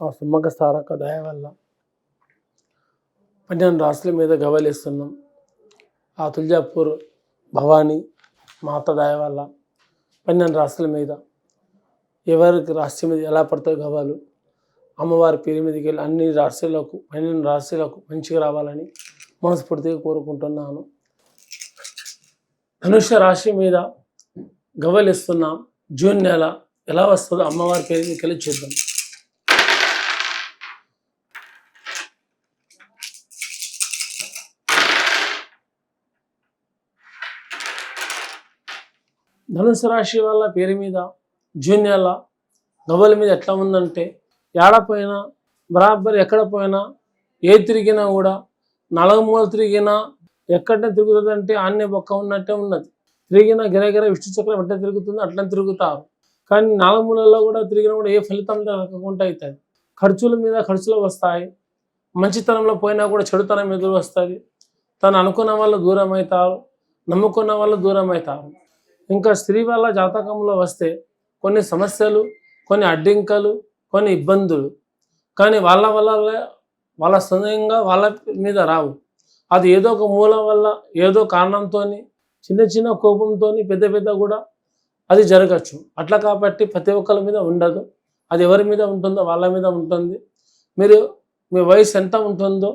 ఆ సుమ్మక సారక్క దయ వల్ల 12 రాష్ట్రాల మీద గవ్వలేస్తున్నాం. ఆ తుల్జాపూర్ భవానీ మాత దయ వల్ల 12 రాష్ట్రాల మీద ఎవరికి రాష్ట్రం మీద ఎలా పడతాయి గవ్వలు అమ్మవారి పేరు మీదకి వెళ్ళి అన్ని రాష్ట్రాలకు 12 రాష్ట్రాలకు మంచిగా రావాలని మనస్ఫూర్తిగా కోరుకుంటున్నాను. ధనుష రాశి మీద గవ్వలిస్తున్నాం. జూన్ నెల ఎలా వస్తుందో అమ్మవారి పేరు మీదకి వెళ్ళి చూద్దాం. ధనుసు రాశి వాళ్ళ పేరు మీద జూన్ నెల గవ్వల మీద ఎట్లా ఉందంటే, ఏడపోయినా బరాబర్ ఎక్కడ పోయినా ఏ తిరిగినా కూడా నలగమూల తిరిగినా ఎక్కడనే తిరుగుతుంది అంటే ఆన్నే బొక్క ఉన్నట్టే ఉన్నది. తిరిగినా గిరగిర విష్ణు చక్రం ఎట్లా తిరుగుతుందో అట్లా తిరుగుతారు. కానీ నాలుగుమూలలో కూడా తిరిగినా కూడా ఏ ఫలితం లేకుండా అవుతుంది. ఖర్చుల మీద ఖర్చులు వస్తాయి. మంచితనంలో పోయినా కూడా చెడుతనం ఎదురు వస్తుంది. తను అనుకున్న వాళ్ళు దూరం అవుతారు, నమ్ముకున్న వాళ్ళు దూరం అవుతారు. ఇంకా స్త్రీ వాళ్ళ జాతకంలో వస్తే కొన్ని సమస్యలు, కొన్ని అడ్డంకులు, కొన్ని ఇబ్బందులు కానీ వాళ్ళ సొంతంగా వాళ్ళ మీద రావు. అది ఏదో ఒక మూలం వల్ల ఏదో కారణంతో చిన్న చిన్న కోపంతో పెద్ద పెద్ద కూడా అది జరగచ్చు. అట్లా కాబట్టి ప్రతి ఒక్కరి మీద ఉండదు. అది ఎవరి మీద ఉంటుందో వాళ్ళ మీద ఉంటుంది. మీరు మీ వయసు ఎంత ఉంటుందో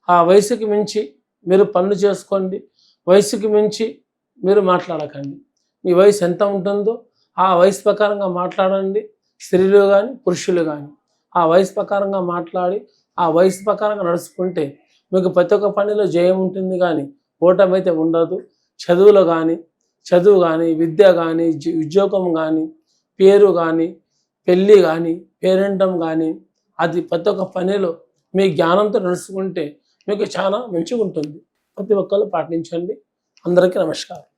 ఆ వయసుకి మించి మీరు పనులు చేసుకోండి. వయసుకి మించి మీరు మాట్లాడకండి. మీ వయసు ఎంత ఉంటుందో ఆ వయసు ప్రకారంగా మాట్లాడండి. స్త్రీలు కానీ పురుషులు కానీ ఆ వయసు ప్రకారంగా మాట్లాడి ఆ వయసు ప్రకారంగా నడుచుకుంటే మీకు ప్రతి ఒక్క పనిలో జయం ఉంటుంది కానీ ఓటమి అయితే ఉండదు. చదువు కానీ విద్య కానీ ఉద్యోగం కానీ పేరు కానీ పెళ్ళి కానీ పేరెంటం కానీ అది ప్రతి ఒక్క పనిలో మీ జ్ఞానంతో నడుచుకుంటే మీకు చాలా మంచిగా ఉంటుంది. ప్రతి ఒక్కరు పాటించండి. అందరికీ నమస్కారం.